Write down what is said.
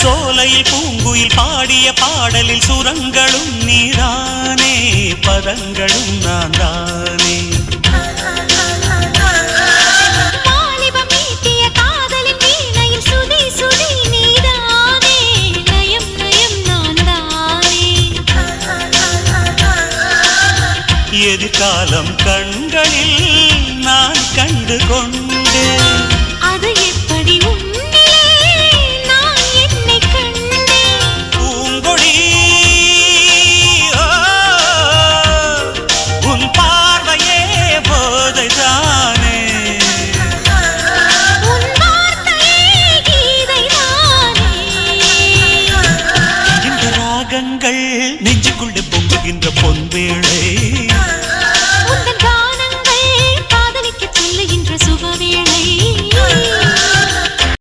சோலையில் பூங்குயில் பாடிய பாடலில் சுரங்களும் நீதானே, பதங்களும் நான் தானே. வாலிபம் மீட்டிய காதலின் வீணையில் சுதி சுதி நீதானே, லயம் லயம் நான் தானே. எதிர்காலம் கண்களில் நான் கண்டு கொண்டேன். அது எப்படி உன்னிலே நான் என்னை கண்டேன். பூங்கொடி உன் பார்வையே போதைதானே, உன் வார்த்தையே கீதைதானே. இந்த ராகங்கள் நெஞ்சுக்குள்ளே பொங்குகின்ற பொன்வேளை